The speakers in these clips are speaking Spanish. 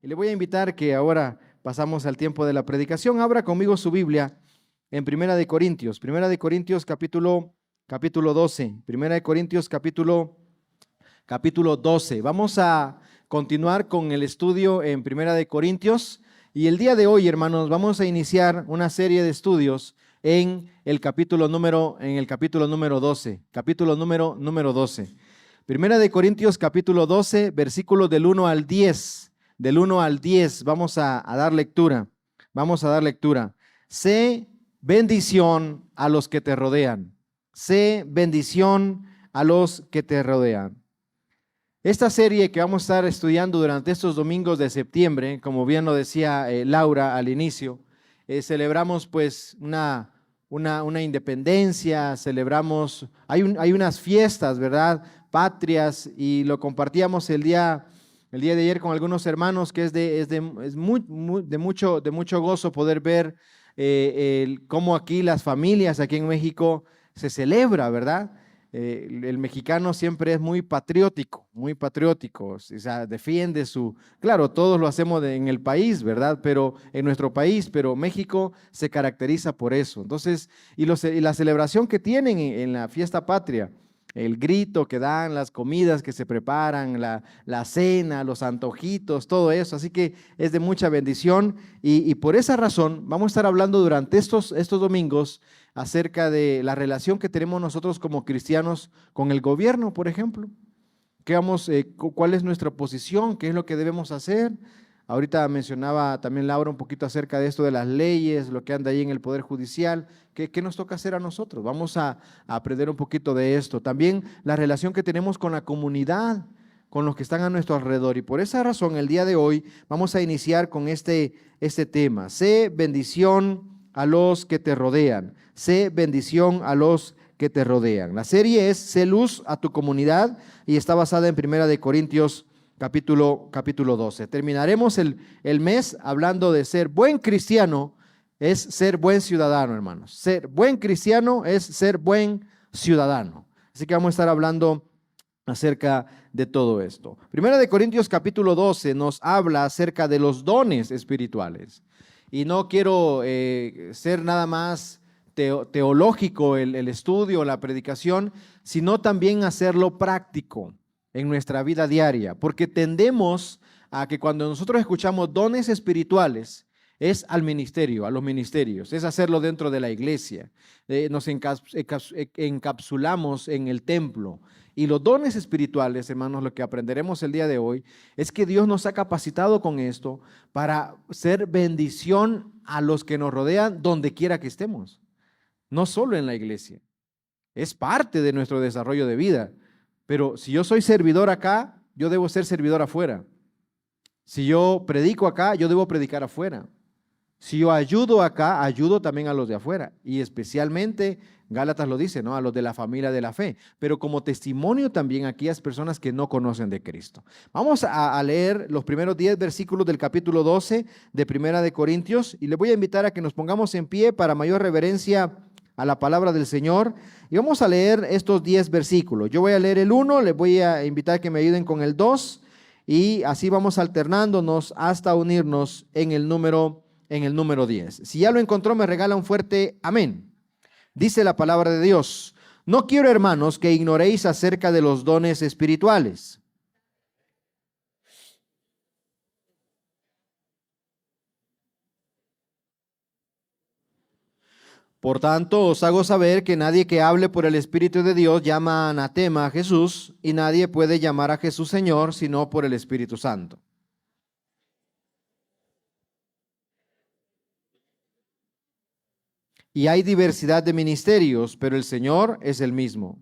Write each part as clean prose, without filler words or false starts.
Y le voy a invitar que ahora pasamos al tiempo de la predicación. Abra conmigo su Biblia en Primera de Corintios capítulo 12. Primera de Corintios capítulo 12. Vamos a continuar con el estudio en Primera de Corintios y el día de hoy, hermanos, vamos a iniciar una serie de estudios en el capítulo número 12, capítulo número 12. Primera de Corintios capítulo 12, versículos del 1 al 10. Del 1 al 10 vamos a dar lectura. Vamos a dar lectura. Sé bendición a los que te rodean. Sé bendición a los que te rodean. Esta serie que vamos a estar estudiando durante estos domingos de septiembre, como bien lo decía Laura al inicio, celebramos pues una independencia, celebramos, hay unas fiestas, ¿verdad?, patrias, y lo compartíamos el día de ayer con algunos hermanos, que es de mucho gozo poder ver cómo aquí las familias, aquí en México, se celebra, ¿verdad? El mexicano siempre es muy patriótico, o sea, defiende claro, todos lo hacemos en el país, ¿verdad? Pero en nuestro país, pero México se caracteriza por eso. Entonces, y la celebración que tienen en la fiesta patria, el grito que dan, las comidas que se preparan, la cena, los antojitos, todo eso. Así que es de mucha bendición y por esa razón vamos a estar hablando durante estos domingos acerca de la relación que tenemos nosotros como cristianos con el gobierno, por ejemplo. ¿Cuál es nuestra posición? ¿Qué es lo que debemos hacer? Ahorita mencionaba también Laura un poquito acerca de esto de las leyes, lo que anda ahí en el Poder Judicial. ¿Qué nos toca hacer a nosotros? Vamos a aprender un poquito de esto. También la relación que tenemos con la comunidad, con los que están a nuestro alrededor. Y por esa razón, el día de hoy vamos a iniciar con este tema. Sé bendición a los que te rodean. Sé bendición a los que te rodean. La serie es Sé luz a tu comunidad y está basada en Primera de Corintios capítulo 12. Terminaremos el mes hablando de ser buen cristiano, es ser buen ciudadano, hermanos. Ser buen cristiano es ser buen ciudadano. Así que vamos a estar hablando acerca de todo esto. Primera de Corintios capítulo 12 nos habla acerca de los dones espirituales. Y no quiero ser nada más teológico el estudio, la predicación, sino también hacerlo práctico en nuestra vida diaria, porque tendemos a que cuando nosotros escuchamos dones espirituales, es al ministerio, a los ministerios, es hacerlo dentro de la iglesia, nos encapsulamos en el templo. Y los dones espirituales, hermanos, lo que aprenderemos el día de hoy, es que Dios nos ha capacitado con esto para ser bendición a los que nos rodean donde quiera que estemos, no solo en la iglesia. Es parte de nuestro desarrollo de vida. Pero si yo soy servidor acá, yo debo ser servidor afuera. Si yo predico acá, yo debo predicar afuera. Si yo ayudo acá, ayudo también a los de afuera. Y especialmente, Gálatas lo dice, ¿no?, a los de la familia de la fe. Pero como testimonio también a aquellas personas que no conocen de Cristo. Vamos a leer los primeros 10 versículos del capítulo 12 de Primera de Corintios. Y les voy a invitar a que nos pongamos en pie para mayor reverencia a la palabra del Señor, y vamos a leer estos 10 versículos. Yo voy a leer el 1, les voy a invitar a que me ayuden con el 2, y así vamos alternándonos hasta unirnos en el número 10. Si ya lo encontró, me regala un fuerte amén. Dice la palabra de Dios: no quiero, hermanos, que ignoréis acerca de los dones espirituales. Por tanto, os hago saber que nadie que hable por el Espíritu de Dios llama anatema a Jesús, y nadie puede llamar a Jesús Señor sino por el Espíritu Santo. Y hay diversidad de ministerios, pero el Señor es el mismo.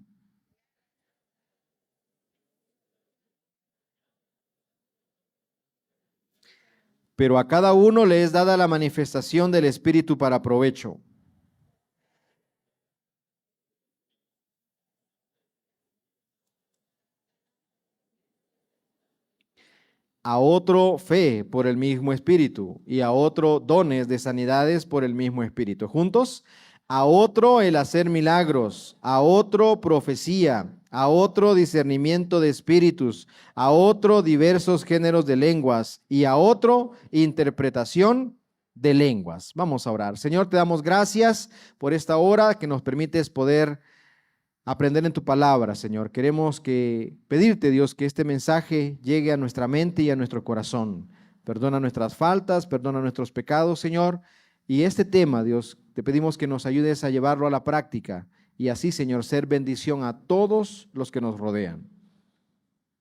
Pero a cada uno le es dada la manifestación del Espíritu para provecho. A otro fe por el mismo Espíritu, y a otro dones de sanidades por el mismo Espíritu. Juntos, a otro el hacer milagros, a otro profecía, a otro discernimiento de espíritus, a otro diversos géneros de lenguas y a otro interpretación de lenguas. Vamos a orar. Señor, te damos gracias por esta hora que nos permites poder aprender en tu palabra, Señor. Queremos pedirte, Dios, que este mensaje llegue a nuestra mente y a nuestro corazón. Perdona nuestras faltas, perdona nuestros pecados, Señor. Y este tema, Dios, te pedimos que nos ayudes a llevarlo a la práctica y así, Señor, ser bendición a todos los que nos rodean.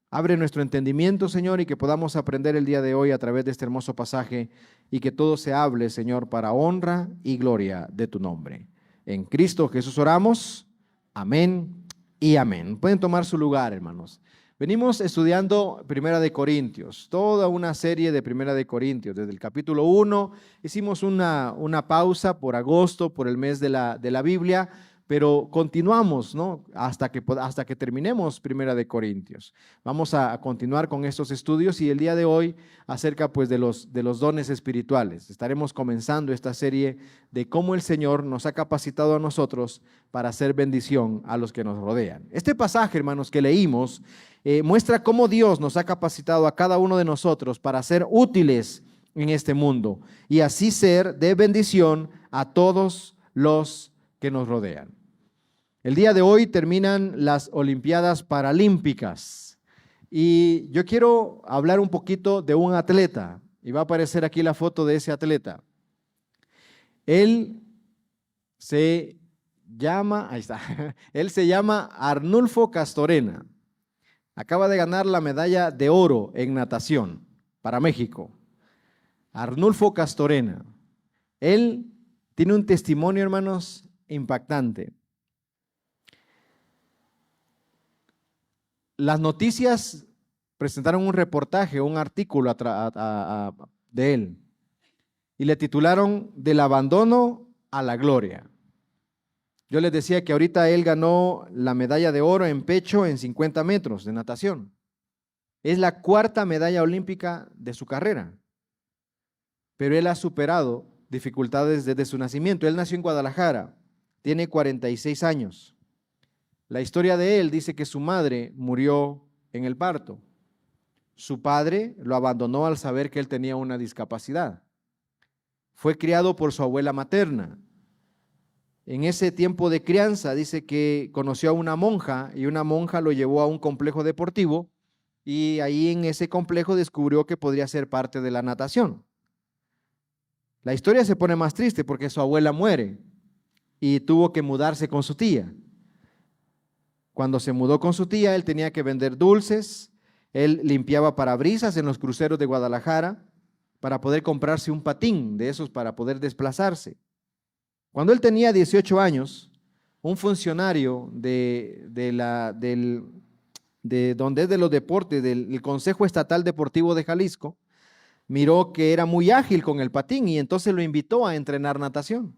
Abre nuestro entendimiento, Señor, y que podamos aprender el día de hoy a través de este hermoso pasaje y que todo se hable, Señor, para honra y gloria de tu nombre. En Cristo Jesús oramos. Amén y amén. Pueden tomar su lugar, hermanos. Venimos estudiando Primera de Corintios, toda una serie de Primera de Corintios. Desde el capítulo 1 hicimos una pausa por agosto, por el mes de la Biblia, pero continuamos, ¿no? hasta que terminemos Primera de Corintios. Vamos a continuar con estos estudios y el día de hoy acerca pues de los dones espirituales. Estaremos comenzando esta serie de cómo el Señor nos ha capacitado a nosotros para hacer bendición a los que nos rodean. Este pasaje, hermanos, que leímos muestra cómo Dios nos ha capacitado a cada uno de nosotros para ser útiles en este mundo y así ser de bendición a todos los que nos rodean. El día de hoy terminan las Olimpiadas Paralímpicas y yo quiero hablar un poquito de un atleta y va a aparecer aquí la foto de ese atleta. Él se llama, ahí está, él se llama Arnulfo Castorena. Acaba de ganar la medalla de oro en natación para México. Arnulfo Castorena. Él tiene un testimonio, hermanos, impactante. Las noticias presentaron un reportaje, un artículo de él y le titularon Del abandono a la gloria. Yo les decía que ahorita él ganó la medalla de oro en pecho en 50 metros de natación. Es la cuarta medalla olímpica de su carrera, pero él ha superado dificultades desde su nacimiento. Él nació en Guadalajara, tiene 46 años. La historia de él dice que su madre murió en el parto. Su padre lo abandonó al saber que él tenía una discapacidad. Fue criado por su abuela materna. En ese tiempo de crianza dice que conoció a una monja y una monja lo llevó a un complejo deportivo y ahí en ese complejo descubrió que podría ser parte de la natación. La historia se pone más triste porque su abuela muere y tuvo que mudarse con su tía. Cuando se mudó con su tía, él tenía que vender dulces, él limpiaba parabrisas en los cruceros de Guadalajara para poder comprarse un patín de esos para poder desplazarse. Cuando él tenía 18 años, un funcionario de donde es de los deportes, del Consejo Estatal Deportivo de Jalisco, miró que era muy ágil con el patín y entonces lo invitó a entrenar natación.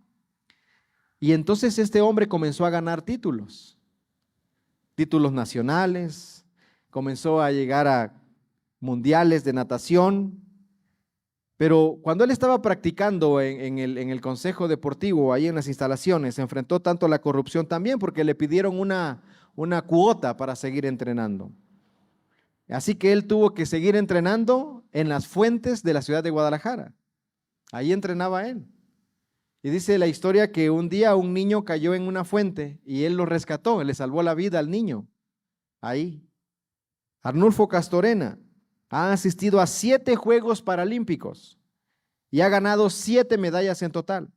Y entonces este hombre comenzó a ganar títulos nacionales, comenzó a llegar a mundiales de natación. Pero cuando él estaba practicando en el consejo deportivo, ahí en las instalaciones, se enfrentó tanto a la corrupción también porque le pidieron una cuota para seguir entrenando. Así que él tuvo que seguir entrenando en las fuentes de la ciudad de Guadalajara. Ahí entrenaba él. Y dice la historia que un día un niño cayó en una fuente y él lo rescató, le salvó la vida al niño. Ahí. Arnulfo Castorena ha asistido a 7 Juegos Paralímpicos y ha ganado 7 medallas en total.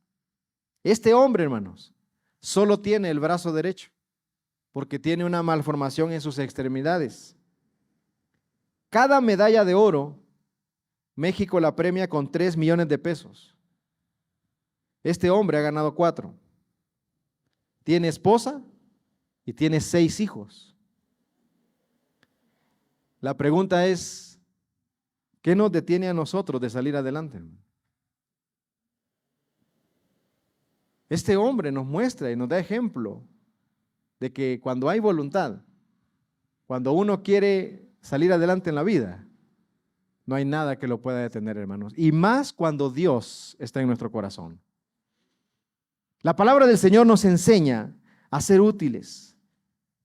Este hombre, hermanos, solo tiene el brazo derecho porque tiene una malformación en sus extremidades. Cada medalla de oro, México la premia con 3 millones de pesos. Este hombre ha ganado 4. Tiene esposa y tiene 6 hijos. La pregunta es, ¿qué nos detiene a nosotros de salir adelante? Este hombre nos muestra y nos da ejemplo de que cuando hay voluntad, cuando uno quiere salir adelante en la vida, no hay nada que lo pueda detener, hermanos. Y más cuando Dios está en nuestro corazón. La palabra del Señor nos enseña a ser útiles.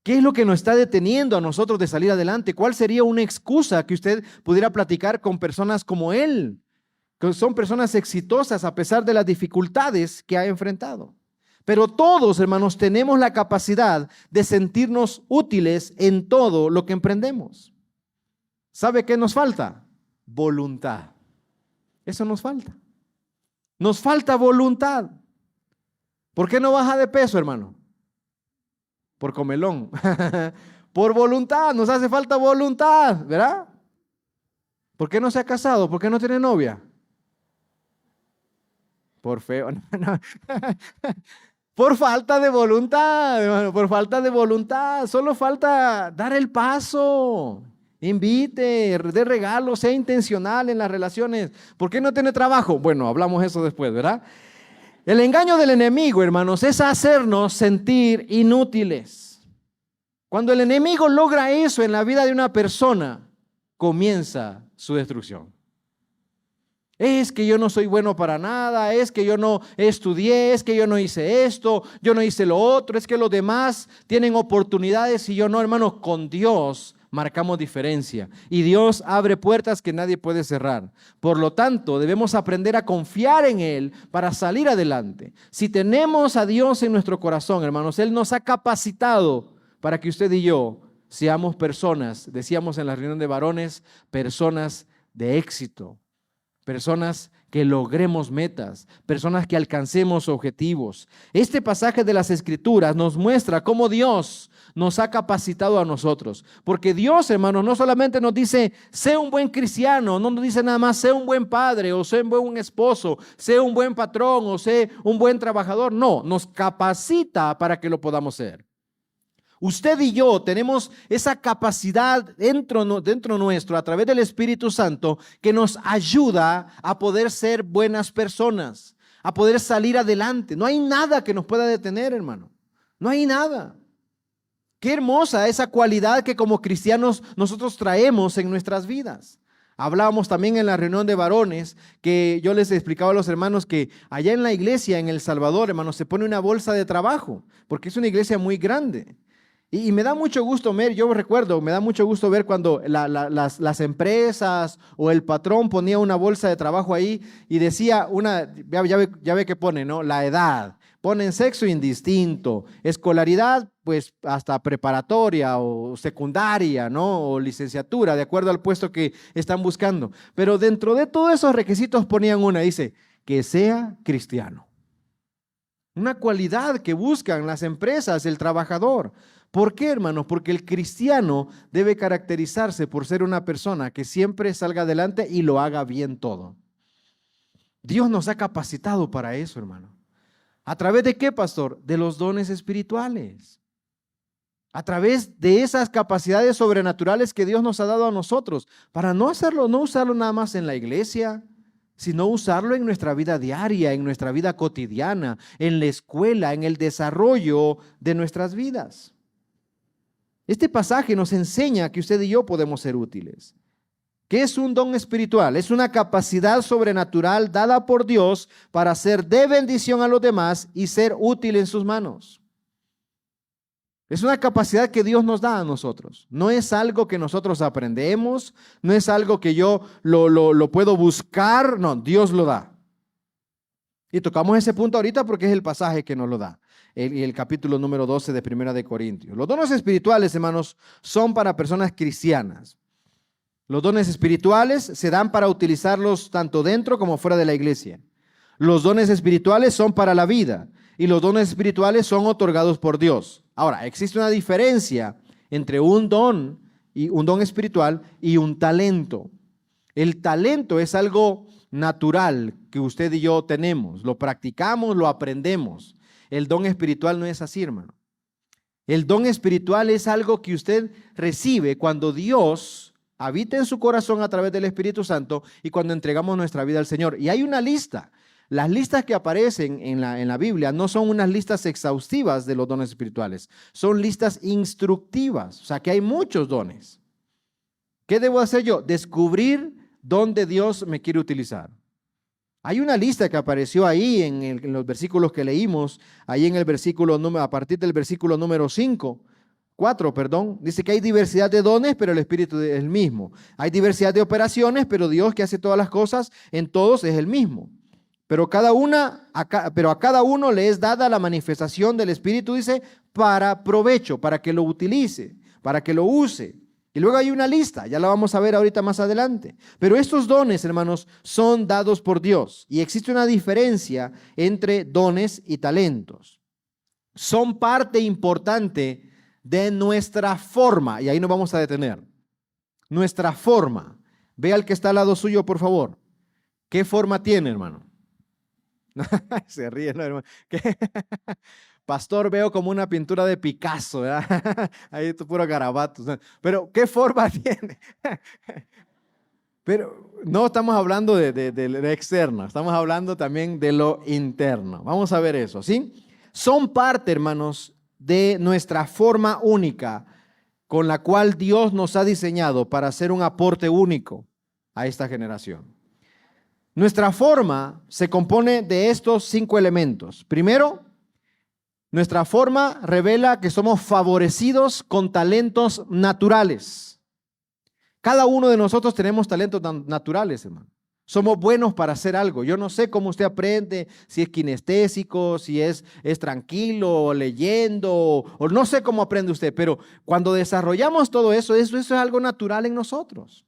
¿Qué es lo que nos está deteniendo a nosotros de salir adelante? ¿Cuál sería una excusa que usted pudiera platicar con personas como él? Que son personas exitosas a pesar de las dificultades que ha enfrentado. Pero todos, hermanos, tenemos la capacidad de sentirnos útiles en todo lo que emprendemos. ¿Sabe qué nos falta? Voluntad. Eso nos falta. Nos falta voluntad. ¿Por qué no baja de peso, hermano? Por comelón. Por voluntad, nos hace falta voluntad, ¿verdad? ¿Por qué no se ha casado? ¿Por qué no tiene novia? Por feo. No. Por falta de voluntad, hermano, por falta de voluntad. Solo falta dar el paso. Invite, dé regalos, sea intencional en las relaciones. ¿Por qué no tiene trabajo? Bueno, hablamos eso después, ¿verdad? El engaño del enemigo, hermanos, es hacernos sentir inútiles. Cuando el enemigo logra eso en la vida de una persona, comienza su destrucción. Es que yo no soy bueno para nada, es que yo no estudié, es que yo no hice esto, yo no hice lo otro, es que los demás tienen oportunidades y yo no, hermanos. Con Dios marcamos diferencia y Dios abre puertas que nadie puede cerrar. Por lo tanto, debemos aprender a confiar en Él para salir adelante. Si tenemos a Dios en nuestro corazón, hermanos, Él nos ha capacitado para que usted y yo seamos personas, decíamos en la reunión de varones, personas de éxito. Personas que logremos metas, personas que alcancemos objetivos. Este pasaje de las Escrituras nos muestra cómo Dios nos ha capacitado a nosotros. Porque Dios, hermanos, no solamente nos dice, sé un buen cristiano, no nos dice nada más, sé un buen padre, o sé un buen esposo, sé un buen patrón, o sé un buen trabajador. No, nos capacita para que lo podamos ser. Usted y yo tenemos esa capacidad dentro nuestro, a través del Espíritu Santo, que nos ayuda a poder ser buenas personas, a poder salir adelante. No hay nada que nos pueda detener, hermano. No hay nada. Qué hermosa esa cualidad que como cristianos nosotros traemos en nuestras vidas. Hablábamos también en la reunión de varones que yo les explicaba a los hermanos que allá en la iglesia en El Salvador, hermanos, se pone una bolsa de trabajo, porque es una iglesia muy grande. Y me da mucho gusto ver, yo recuerdo, me da mucho gusto ver cuando las empresas o el patrón ponía una bolsa de trabajo ahí y decía ya ve que pone, ¿no? La edad, ponen sexo indistinto, escolaridad, pues hasta preparatoria o secundaria, ¿no? O licenciatura, de acuerdo al puesto que están buscando. Pero dentro de todos esos requisitos ponían dice, que sea cristiano. Una cualidad que buscan las empresas, el trabajador. ¿Por qué, hermanos? Porque el cristiano debe caracterizarse por ser una persona que siempre salga adelante y lo haga bien todo. Dios nos ha capacitado para eso, hermano. ¿A través de qué, pastor? De los dones espirituales. A través de esas capacidades sobrenaturales que Dios nos ha dado a nosotros, para no usarlo nada más en la iglesia, sino usarlo en nuestra vida diaria, en nuestra vida cotidiana, en la escuela, en el desarrollo de nuestras vidas. Este pasaje nos enseña que usted y yo podemos ser útiles. ¿Qué es un don espiritual? Es una capacidad sobrenatural dada por Dios para ser de bendición a los demás y ser útil en sus manos. Es una capacidad que Dios nos da a nosotros. No es algo que nosotros aprendemos, no es algo que yo lo puedo buscar, no, Dios lo da. Y tocamos ese punto ahorita porque es el pasaje que nos lo da. El capítulo número 12 de Primera de Corintios. Los dones espirituales, hermanos, son para personas cristianas. Los dones espirituales se dan para utilizarlos tanto dentro como fuera de la iglesia. Los dones espirituales son para la vida y los dones espirituales son otorgados por Dios. Ahora, existe una diferencia entre un don espiritual y un talento. El talento es algo natural que usted y yo tenemos, lo practicamos, lo aprendemos. El don espiritual no es así, hermano. El don espiritual es algo que usted recibe cuando Dios habita en su corazón a través del Espíritu Santo y cuando entregamos nuestra vida al Señor. Y hay una lista. Las listas que aparecen en la Biblia no son unas listas exhaustivas de los dones espirituales, son listas instructivas, o sea que hay muchos dones. ¿Qué debo hacer yo? Descubrir dónde Dios me quiere utilizar. Hay una lista que apareció ahí en los versículos que leímos, ahí en el versículo a partir del versículo número 4, perdón, dice que hay diversidad de dones, pero el Espíritu es el mismo. Hay diversidad de operaciones, pero Dios que hace todas las cosas en todos es el mismo. Pero a cada uno le es dada la manifestación del Espíritu, dice, para provecho, para que lo utilice, para que lo use. Y luego hay una lista, ya la vamos a ver ahorita más adelante. Pero estos dones, hermanos, son dados por Dios. Y existe una diferencia entre dones y talentos. Son parte importante de nuestra forma. Y ahí nos vamos a detener. Nuestra forma. Ve al que está al lado suyo, por favor. ¿Qué forma tiene, hermano? Se ríe, ¿no, hermano? ¿Qué? Pastor, veo como una pintura de Picasso, ¿verdad? Ahí es puro garabatos. Pero, ¿qué forma tiene? Pero no estamos hablando de externo, estamos hablando también de lo interno. Vamos a ver eso, ¿sí? Son parte, hermanos, de nuestra forma única con la cual Dios nos ha diseñado para hacer un aporte único a esta generación. Nuestra forma se compone de estos 5 elementos. Primero, nuestra forma revela que somos favorecidos con talentos naturales. Cada uno de nosotros tenemos talentos naturales, hermano. Somos buenos para hacer algo. Yo no sé cómo usted aprende, si es kinestésico, si es tranquilo, leyendo, o no sé cómo aprende usted, pero cuando desarrollamos todo eso, eso es algo natural en nosotros.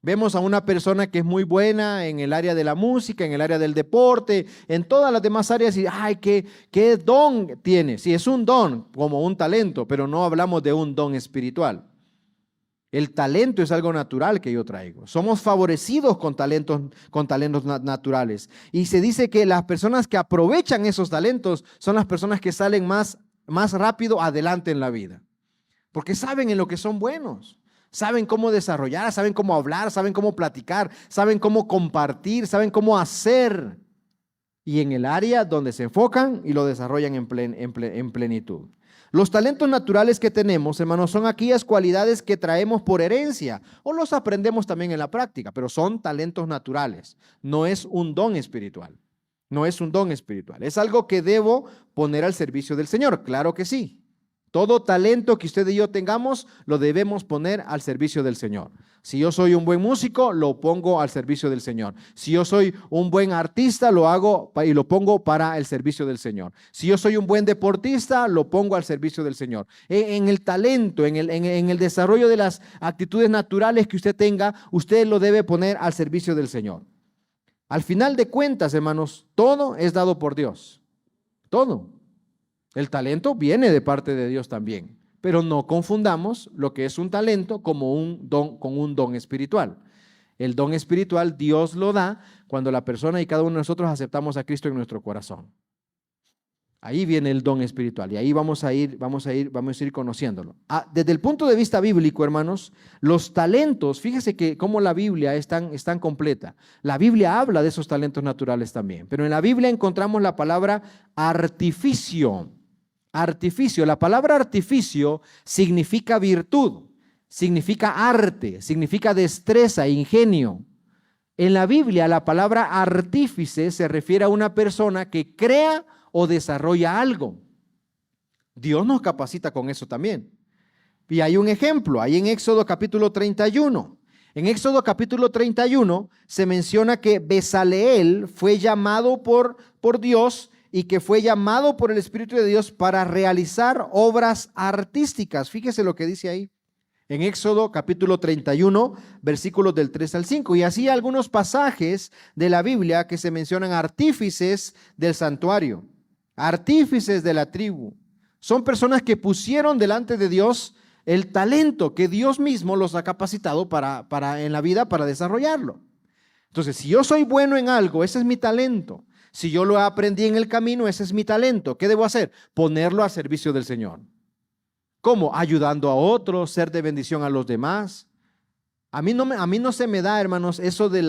Vemos a una persona que es muy buena en el área de la música, en el área del deporte, en todas las demás áreas y ¡ay, qué don tiene! Sí, es un don, como un talento, pero no hablamos de un don espiritual. El talento es algo natural que yo traigo. Somos favorecidos con talentos naturales. Y se dice que las personas que aprovechan esos talentos son las personas que salen más rápido adelante en la vida. Porque saben en lo que son buenos. Saben cómo desarrollar, saben cómo hablar, saben cómo platicar, saben cómo compartir, saben cómo hacer. Y en el área donde se enfocan y lo desarrollan en plenitud. Los talentos naturales que tenemos, hermanos, son aquellas cualidades que traemos por herencia o los aprendemos también en la práctica, pero son talentos naturales. No es un don espiritual. No es un don espiritual. Es algo que debo poner al servicio del Señor. Claro que sí. Todo talento que usted y yo tengamos, lo debemos poner al servicio del Señor. Si yo soy un buen músico, lo pongo al servicio del Señor. Si yo soy un buen artista, lo hago y lo pongo para el servicio del Señor. Si yo soy un buen deportista, lo pongo al servicio del Señor. En el talento, en el desarrollo de las actitudes naturales que usted tenga, usted lo debe poner al servicio del Señor. Al final de cuentas, hermanos, todo es dado por Dios. Todo. El talento viene de parte de Dios también, pero no confundamos lo que es un talento como un don con un don espiritual. El don espiritual Dios lo da cuando la persona y cada uno de nosotros aceptamos a Cristo en nuestro corazón. Ahí viene el don espiritual y ahí vamos a ir conociéndolo. Desde el punto de vista bíblico, hermanos, los talentos, fíjese que cómo la Biblia es tan completa. La Biblia habla de esos talentos naturales también, pero en la Biblia encontramos la palabra artificio. Artificio, la palabra artificio significa virtud, significa arte, significa destreza, ingenio. En la Biblia la palabra artífice se refiere a una persona que crea o desarrolla algo. Dios nos capacita con eso también. Y hay un ejemplo, ahí en Éxodo capítulo 31. En Éxodo capítulo 31 se menciona que Bezaleel fue llamado por Dios y que fue llamado por el Espíritu de Dios para realizar obras artísticas. Fíjese lo que dice ahí. En Éxodo capítulo 31, versículos del 3 al 5. Y así algunos pasajes de la Biblia que se mencionan artífices del santuario, artífices de la tribu. Son personas que pusieron delante de Dios el talento que Dios mismo los ha capacitado para en la vida para desarrollarlo. Entonces, si yo soy bueno en algo, ese es mi talento. Si yo lo aprendí en el camino, ese es mi talento. ¿Qué debo hacer? Ponerlo al servicio del Señor. ¿Cómo? Ayudando a otros, ser de bendición a los demás. A mí no se me da, hermanos, eso de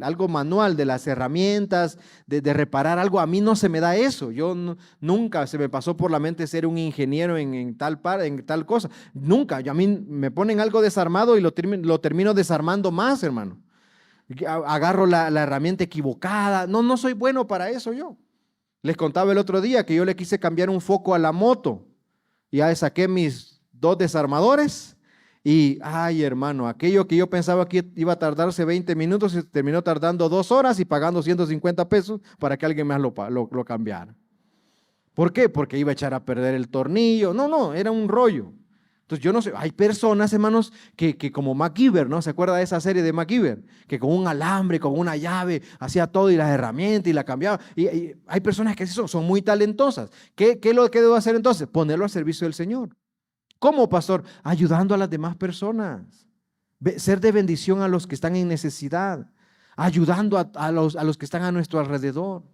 algo manual, de las herramientas, de reparar algo. A mí no se me da eso. Yo nunca se me pasó por la mente ser un ingeniero en tal cosa. Nunca. A mí me ponen algo desarmado y lo termino desarmando más, hermano. agarro la herramienta equivocada. No, no soy bueno para eso yo. Les contaba el otro día que yo le quise cambiar un foco a la moto. Y ya saqué mis 2 desarmadores y, ay hermano, aquello que yo pensaba que iba a tardarse 20 minutos, se terminó tardando 2 horas y pagando 150 pesos para que alguien más lo cambiara. ¿Por qué? Porque iba a echar a perder el tornillo. No, no, era un rollo. Entonces yo no sé, hay personas, hermanos, que como MacGyver, ¿no? ¿Se acuerda de esa serie de MacGyver? Que con un alambre, con una llave, hacía todo y las herramientas y la cambiaba. Y hay personas que son muy talentosas. ¿Qué es lo que debo hacer entonces? Ponerlo al servicio del Señor. ¿Cómo, pastor? Ayudando a las demás personas. Ser de bendición a los que están en necesidad. Ayudando a los que están a nuestro alrededor.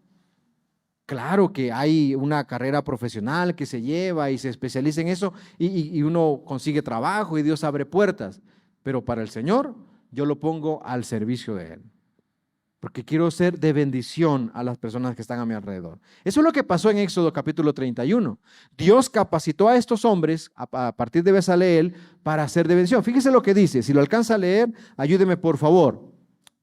Claro que hay una carrera profesional que se lleva y se especializa en eso y uno consigue trabajo y Dios abre puertas. Pero para el Señor, yo lo pongo al servicio de Él. Porque quiero ser de bendición a las personas que están a mi alrededor. Eso es lo que pasó en Éxodo capítulo 31. Dios capacitó a estos hombres a partir de Bezaleel para ser de bendición. Fíjese lo que dice. Si lo alcanza a leer, ayúdeme por favor.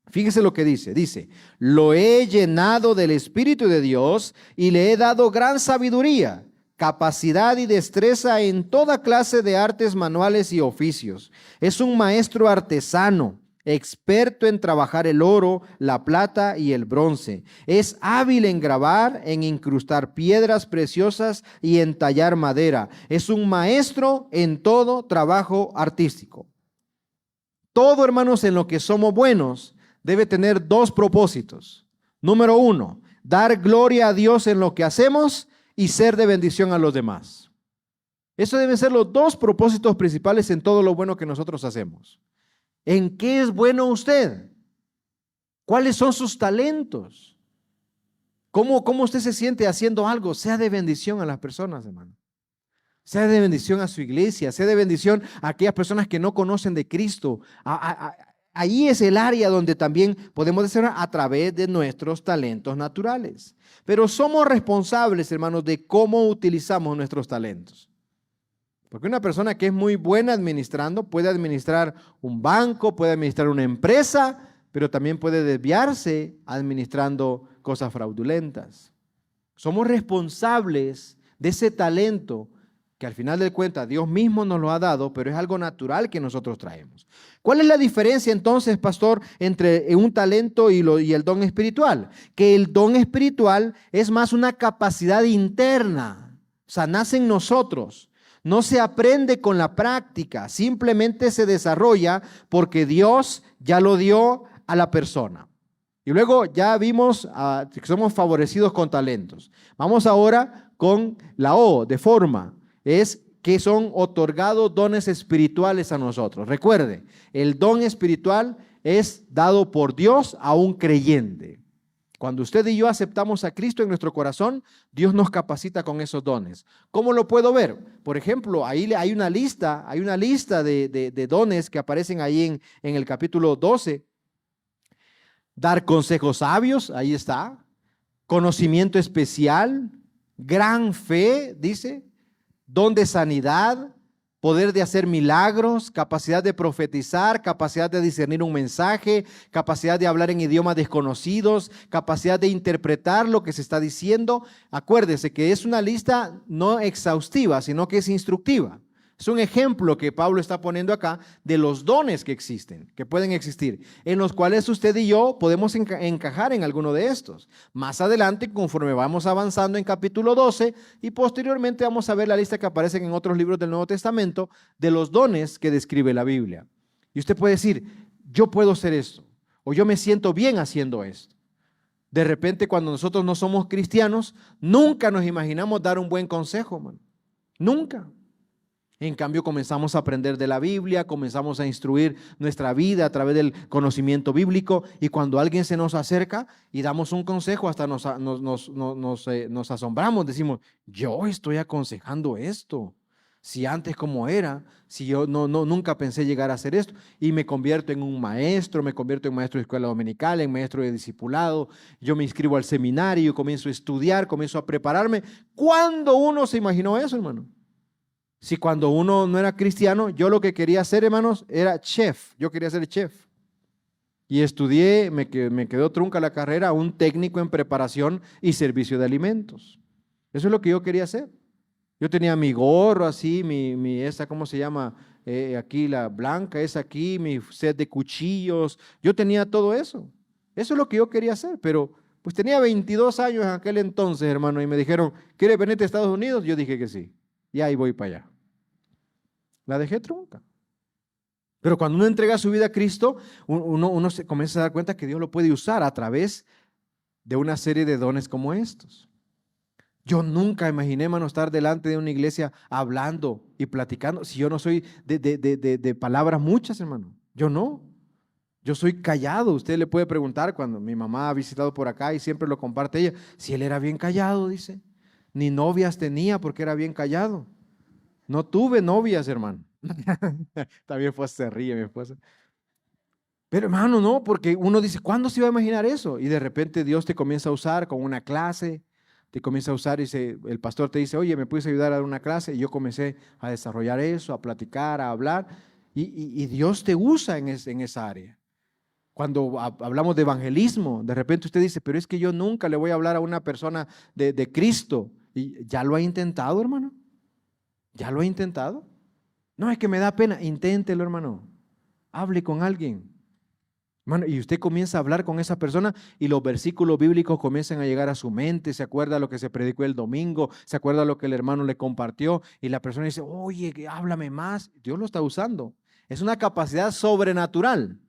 Fíjese lo que dice, lo he llenado del Espíritu de Dios y le he dado gran sabiduría, capacidad y destreza en toda clase de artes manuales y oficios. Es un maestro artesano, experto en trabajar el oro, la plata y el bronce. Es hábil en grabar, en incrustar piedras preciosas y en tallar madera. Es un maestro en todo trabajo artístico. Todo, hermanos, en lo que somos buenos, debe tener 2 propósitos. Número 1, dar gloria a Dios en lo que hacemos y ser de bendición a los demás. Eso deben ser los 2 propósitos principales en todo lo bueno que nosotros hacemos. ¿En qué es bueno usted? ¿Cuáles son sus talentos? ¿Cómo usted se siente haciendo algo? Sea de bendición a las personas, hermano. Sea de bendición a su iglesia, sea de bendición a aquellas personas que no conocen de Cristo. Ahí es el área donde también podemos hacer a través de nuestros talentos naturales. Pero somos responsables, hermanos, de cómo utilizamos nuestros talentos. Porque una persona que es muy buena administrando puede administrar un banco, puede administrar una empresa, pero también puede desviarse administrando cosas fraudulentas. Somos responsables de ese talento que al final de cuentas Dios mismo nos lo ha dado, pero es algo natural que nosotros traemos. ¿Cuál es la diferencia entonces, pastor, entre un talento y el don espiritual? Que el don espiritual es más una capacidad interna, o sea, nace en nosotros. No se aprende con la práctica, simplemente se desarrolla porque Dios ya lo dio a la persona. Y luego ya vimos que somos favorecidos con talentos. Vamos ahora con la O de forma. Es que son otorgados dones espirituales a nosotros. Recuerde, el don espiritual es dado por Dios a un creyente. Cuando usted y yo aceptamos a Cristo en nuestro corazón, Dios nos capacita con esos dones. ¿Cómo lo puedo ver? Por ejemplo, ahí hay una lista de dones que aparecen ahí en el capítulo 12. Dar consejos sabios, ahí está. Conocimiento especial, gran fe, dice. Don de sanidad, poder de hacer milagros, capacidad de profetizar, capacidad de discernir un mensaje, capacidad de hablar en idiomas desconocidos, capacidad de interpretar lo que se está diciendo. Acuérdese que es una lista no exhaustiva, sino que es instructiva. Es un ejemplo que Pablo está poniendo acá de los dones que existen, que pueden existir, en los cuales usted y yo podemos encajar en alguno de estos. Más adelante, conforme vamos avanzando en capítulo 12 y posteriormente vamos a ver la lista que aparece en otros libros del Nuevo Testamento de los dones que describe la Biblia. Y usted puede decir, yo puedo hacer esto, o yo me siento bien haciendo esto. De repente, cuando nosotros no somos cristianos, nunca nos imaginamos dar un buen consejo, man. Nunca. En cambio, comenzamos a aprender de la Biblia, comenzamos a instruir nuestra vida a través del conocimiento bíblico y cuando alguien se nos acerca y damos un consejo, hasta nos asombramos, decimos, yo estoy aconsejando esto. Si antes como era, si yo nunca pensé llegar a hacer esto y me convierto en un maestro, me convierto en maestro de escuela dominical, en maestro de discipulado, yo me inscribo al seminario, comienzo a estudiar, comienzo a prepararme. ¿Cuándo uno se imaginó eso, hermano? Si cuando uno no era cristiano, yo lo que quería hacer, hermanos, era chef. Yo quería ser chef. Y estudié, me quedó trunca la carrera, un técnico en preparación y servicio de alimentos. Eso es lo que yo quería hacer. Yo tenía mi gorro así, esa, ¿cómo se llama? Aquí la blanca, esa aquí, mi set de cuchillos. Yo tenía todo eso. Eso es lo que yo quería hacer, pero pues tenía 22 años en aquel entonces, hermano, y me dijeron, ¿quieres venirte a Estados Unidos? Yo dije que sí. Y ahí voy para allá. La dejé trunca. Pero cuando uno entrega su vida a Cristo, uno se comienza a dar cuenta que Dios lo puede usar a través de una serie de dones como estos. Yo nunca imaginé, hermano, estar delante de una iglesia hablando y platicando. Si yo no soy de palabras muchas, hermano. Yo no. Yo soy callado. Usted le puede preguntar cuando mi mamá ha visitado por acá y siempre lo comparte ella. Si él era bien callado, dice. Ni novias tenía porque era bien callado. No tuve novias, hermano. También pues se ríe mi esposa. Pero hermano, no, porque uno dice, ¿cuándo se iba a imaginar eso? Y de repente Dios te comienza a usar con una clase, te comienza a usar y el pastor te dice, oye, ¿me puedes ayudar a dar una clase? Y yo comencé a desarrollar eso, a platicar, a hablar, y Dios te usa en esa área. Cuando hablamos de evangelismo, de repente usted dice, pero es que yo nunca le voy a hablar a una persona de Cristo. ¿Y ya lo ha intentado, hermano? ¿Ya lo ha intentado? No, es que me da pena. Inténtelo, hermano. Hable con alguien. Hermano, y usted comienza a hablar con esa persona y los versículos bíblicos comienzan a llegar a su mente, se acuerda lo que se predicó el domingo, se acuerda lo que el hermano le compartió y la persona dice, oye, háblame más. Dios lo está usando. Es una capacidad sobrenatural.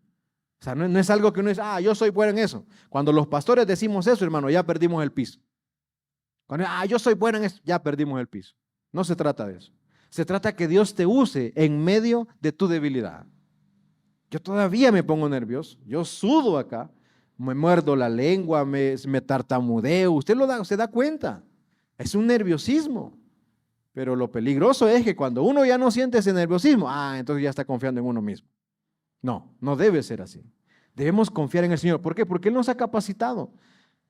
O sea, no es algo que uno dice, yo soy bueno en eso. Cuando los pastores decimos eso, hermano, ya perdimos el piso. Cuando, yo soy bueno en eso, ya perdimos el piso. No se trata de eso. Se trata que Dios te use en medio de tu debilidad. Yo todavía me pongo nervioso, yo sudo acá, me muerdo la lengua, me tartamudeo, usted se da cuenta, es un nerviosismo, pero lo peligroso es que cuando uno ya no siente ese nerviosismo, entonces ya está confiando en uno mismo. No, no debe ser así. Debemos confiar en el Señor. ¿Por qué? Porque Él nos ha capacitado.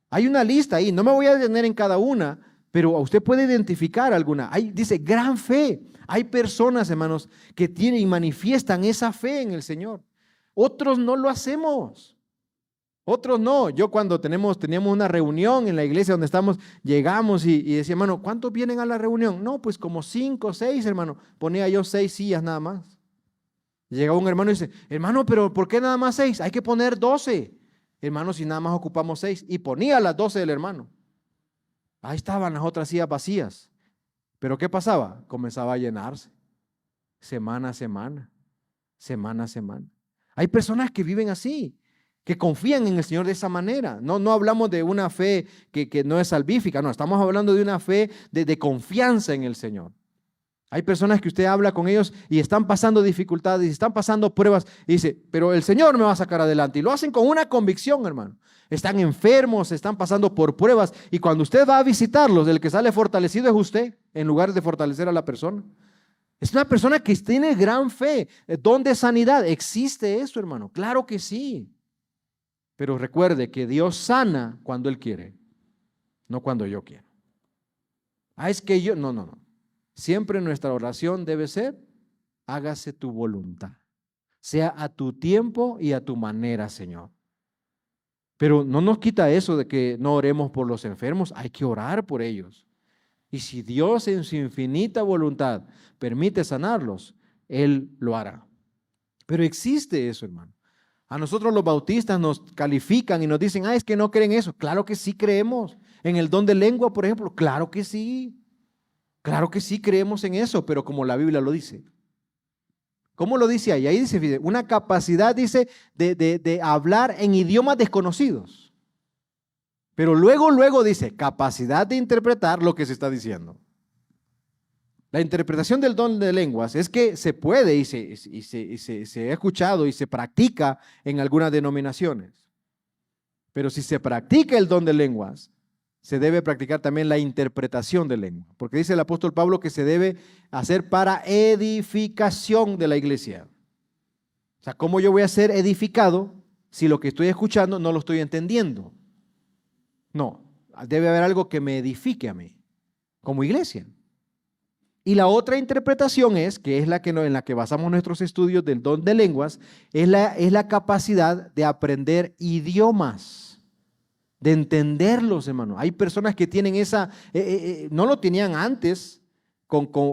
Hay una lista ahí, no me voy a detener en cada una, pero usted puede identificar alguna. Dice, gran fe. Hay personas, hermanos, que tienen y manifiestan esa fe en el Señor. Otros no lo hacemos. Otros no. Yo cuando teníamos una reunión en la iglesia donde estamos, llegamos y decía, hermano, ¿cuántos vienen a la reunión? No, pues como 5 o 6, hermano. Ponía yo 6 sillas nada más. Llegaba un hermano y dice, hermano, pero ¿por qué nada más 6? Hay que poner 12. Hermano, si nada más ocupamos 6. Y ponía las 12 del hermano. Ahí estaban las otras sillas vacías. Pero ¿qué pasaba? Comenzaba a llenarse. Semana a semana. Semana a semana. Hay personas que viven así, que confían en el Señor de esa manera. No hablamos de una fe que no es salvífica, no, estamos hablando de una fe de confianza en el Señor. Hay personas que usted habla con ellos y están pasando dificultades, y están pasando pruebas, y dice, pero el Señor me va a sacar adelante. Y lo hacen con una convicción, hermano. Están enfermos, están pasando por pruebas, y cuando usted va a visitarlos, el que sale fortalecido es usted, en lugar de fortalecer a la persona. Es una persona que tiene gran fe. Don de sanidad. ¿Existe eso, hermano? Claro que sí. Pero recuerde que Dios sana cuando Él quiere, no cuando yo quiero. Es que yo, no. Siempre nuestra oración debe ser, hágase tu voluntad. Sea a tu tiempo y a tu manera, Señor. Pero no nos quita eso de que no oremos por los enfermos. Hay que orar por ellos. Y si Dios en su infinita voluntad permite sanarlos, Él lo hará. Pero existe eso, hermano. A nosotros los bautistas nos califican y nos dicen, es que no creen eso. Claro que sí creemos. En el don de lengua, por ejemplo, claro que sí. Claro que sí creemos en eso, pero como la Biblia lo dice. ¿Cómo lo dice ahí? Ahí dice, fíjate, una capacidad, dice, de hablar en idiomas desconocidos. Pero luego dice, capacidad de interpretar lo que se está diciendo. La interpretación del don de lenguas es que se puede y se ha escuchado y se practica en algunas denominaciones. Pero si se practica el don de lenguas, se debe practicar también la interpretación de lengua. Porque dice el apóstol Pablo que se debe hacer para edificación de la iglesia. O sea, ¿cómo yo voy a ser edificado si lo que estoy escuchando no lo estoy entendiendo? No, debe haber algo que me edifique a mí, como iglesia. Y la otra interpretación es, que es la que en la que basamos nuestros estudios del don de lenguas, es la capacidad de aprender idiomas, de entenderlos, hermano. Hay personas que tienen no lo tenían antes,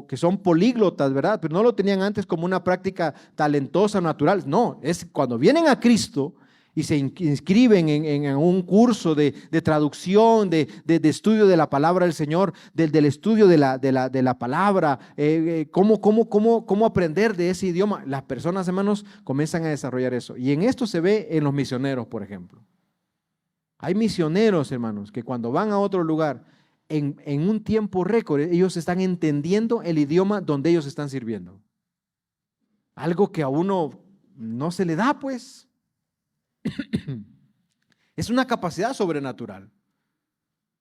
que son políglotas, ¿verdad? Pero no lo tenían antes como una práctica talentosa, natural. No, es cuando vienen a Cristo y se inscriben en un curso de traducción, de estudio de la palabra del Señor, del estudio de la palabra, cómo aprender de ese idioma. Las personas, hermanos, comienzan a desarrollar eso. Y en esto se ve en los misioneros, por ejemplo. Hay misioneros, hermanos, que cuando van a otro lugar, en un tiempo récord, ellos están entendiendo el idioma donde ellos están sirviendo. Algo que a uno no se le da, pues. Es una capacidad sobrenatural.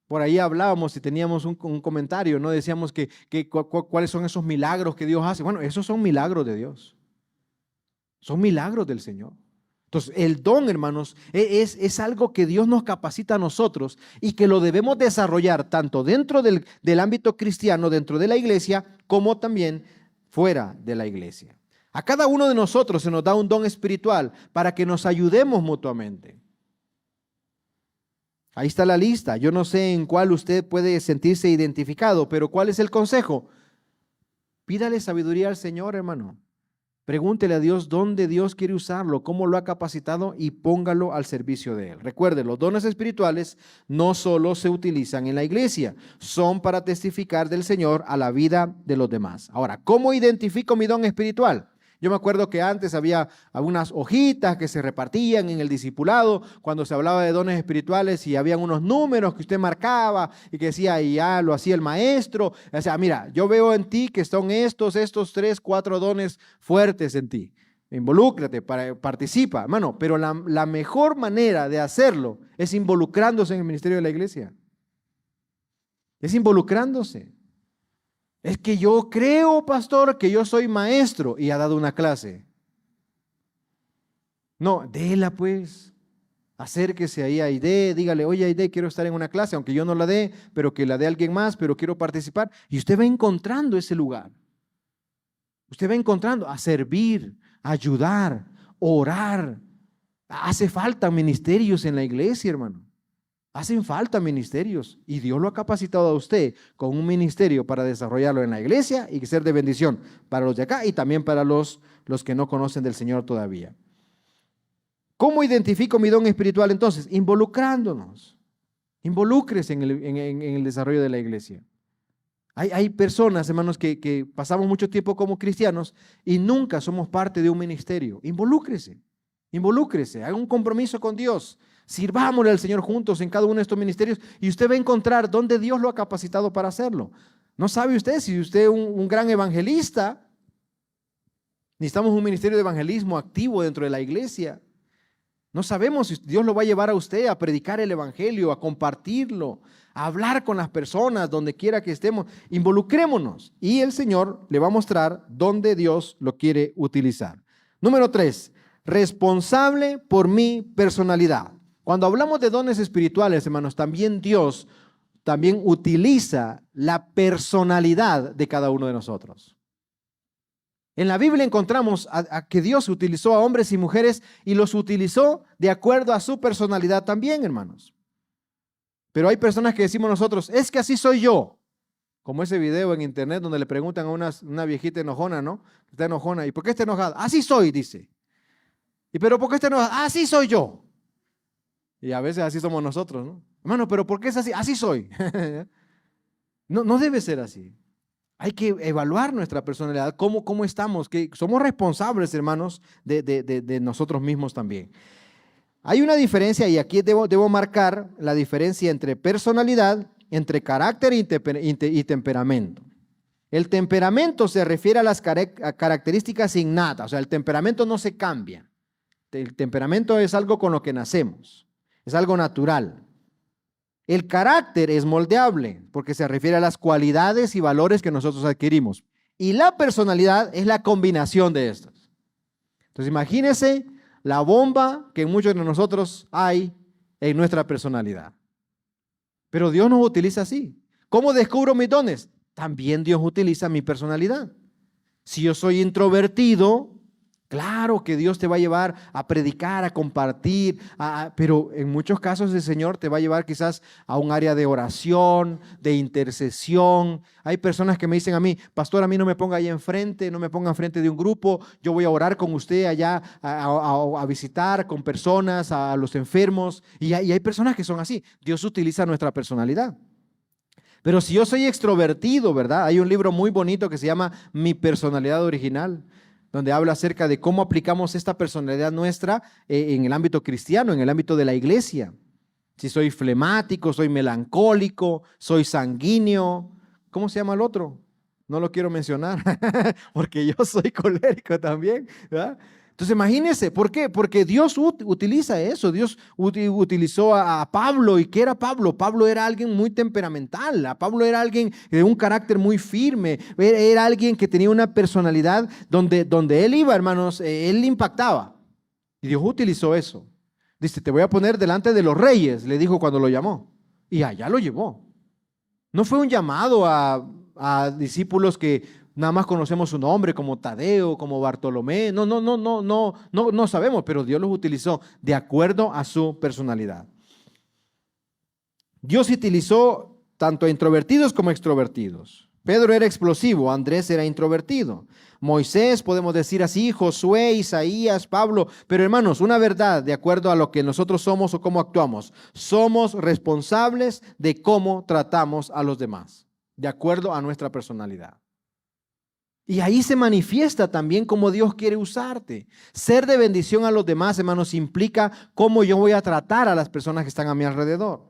Por ahí hablábamos y teníamos un comentario, ¿no? Decíamos cuáles son esos milagros que Dios hace. Bueno, esos son milagros de Dios. Son milagros del Señor. Entonces, el don, hermanos, es algo que Dios nos capacita a nosotros y que lo debemos desarrollar tanto dentro del ámbito cristiano, dentro de la iglesia, como también fuera de la iglesia. A cada uno de nosotros se nos da un don espiritual para que nos ayudemos mutuamente. Ahí está la lista. Yo no sé en cuál usted puede sentirse identificado, pero ¿cuál es el consejo? Pídale sabiduría al Señor, hermano. Pregúntele a Dios dónde Dios quiere usarlo, cómo lo ha capacitado y póngalo al servicio de Él. Recuerde, los dones espirituales no solo se utilizan en la iglesia, son para testificar del Señor a la vida de los demás. Ahora, ¿cómo identifico mi don espiritual? Yo me acuerdo que antes había algunas hojitas que se repartían en el discipulado cuando se hablaba de dones espirituales y habían unos números que usted marcaba y que decía, y ya lo hacía el maestro. O sea, mira, yo veo en ti que son estos 3, 4 dones fuertes en ti. Involúcrate, participa, hermano. Pero la mejor manera de hacerlo es involucrándose en el ministerio de la iglesia. Es involucrándose. Es que yo creo, pastor, que yo soy maestro y ha dado una clase. No, déla pues. Acérquese ahí a Aide, dígale, oye Aide, quiero estar en una clase, aunque yo no la dé, pero que la dé alguien más, pero quiero participar. Y usted va encontrando ese lugar. Usted va encontrando a servir, a ayudar, orar. Hace falta ministerios en la iglesia, hermano. Hacen falta ministerios y Dios lo ha capacitado a usted con un ministerio para desarrollarlo en la iglesia y ser de bendición para los de acá y también para los que no conocen del Señor todavía. ¿Cómo identifico mi don espiritual entonces? Involucrándonos. Involúcrese en el desarrollo de la iglesia. Hay personas, hermanos, que pasamos mucho tiempo como cristianos y nunca somos parte de un ministerio. Involúcrese, haga un compromiso con Dios. Sirvámosle al Señor juntos en cada uno de estos ministerios y usted va a encontrar dónde Dios lo ha capacitado para hacerlo. ¿No sabe usted si usted es un gran evangelista? Necesitamos un ministerio de evangelismo activo dentro de la iglesia. No sabemos si Dios lo va a llevar a usted a predicar el evangelio, a compartirlo, a hablar con las personas donde quiera que estemos. Involucrémonos y el Señor le va a mostrar dónde Dios lo quiere utilizar. Número 3, responsable por mi personalidad. Cuando hablamos de dones espirituales, hermanos, también Dios utiliza la personalidad de cada uno de nosotros. En la Biblia encontramos a que Dios utilizó a hombres y mujeres y los utilizó de acuerdo a su personalidad también, hermanos. Pero hay personas que decimos nosotros, es que así soy yo. Como ese video en internet donde le preguntan a una viejita enojona, ¿no? Está enojona. ¿Y por qué está enojada? Así soy, dice. ¿Y pero por qué está enojada? Así soy yo. Y a veces así somos nosotros, ¿no? Hermano, pero ¿por qué es así? Así soy. No debe ser así. Hay que evaluar nuestra personalidad, cómo estamos, que somos responsables, hermanos, de nosotros mismos también. Hay una diferencia, y aquí debo marcar la diferencia entre personalidad, entre carácter y temperamento. El temperamento se refiere a las características innatas, o sea, el temperamento no se cambia. El temperamento es algo con lo que nacemos. Es algo natural. El carácter es moldeable porque se refiere a las cualidades y valores que nosotros adquirimos. Y la personalidad es la combinación de estas. Entonces imagínense la bomba que muchos de nosotros hay en nuestra personalidad. Pero Dios nos utiliza así. ¿Cómo descubro mis dones? también Dios utiliza mi personalidad. Si yo soy introvertido, claro que Dios te va a llevar a predicar, a compartir, pero en muchos casos el Señor te va a llevar quizás a un área de oración, de intercesión. Hay personas que me dicen a mí, pastor, a mí no me ponga ahí enfrente, no me ponga enfrente de un grupo, yo voy a orar con usted allá a visitar con personas, a los enfermos. Y hay personas que son así. Dios utiliza nuestra personalidad. Pero si yo soy extrovertido, ¿verdad? Hay un libro muy bonito que se llama Mi personalidad original, donde habla acerca de cómo aplicamos esta personalidad nuestra en el ámbito cristiano, en el ámbito de la iglesia. Si soy flemático, soy melancólico, soy sanguíneo. ¿Cómo se llama el otro? No lo quiero mencionar, porque yo soy colérico también, ¿verdad? Entonces imagínense, ¿por qué? Porque Dios utiliza eso. Dios utilizó a Pablo. ¿Y qué era Pablo? Pablo era alguien muy temperamental. Pablo era alguien de un carácter muy firme. Era alguien que tenía una personalidad donde él iba, hermanos, él impactaba. Y Dios utilizó eso. Dice, te voy a poner delante de los reyes, le dijo cuando lo llamó. Y allá lo llevó. No fue un llamado a discípulos que nada más conocemos su nombre, como Tadeo, como Bartolomé. No sabemos, pero Dios los utilizó de acuerdo a su personalidad. Dios utilizó tanto a introvertidos como a extrovertidos. Pedro era explosivo, Andrés era introvertido. Moisés, podemos decir así, Josué, Isaías, Pablo. Pero hermanos, una verdad de acuerdo a lo que nosotros somos o cómo actuamos. Somos responsables de cómo tratamos a los demás, de acuerdo a nuestra personalidad. Y ahí se manifiesta también cómo Dios quiere usarte. Ser de bendición a los demás, hermanos, implica cómo yo voy a tratar a las personas que están a mi alrededor.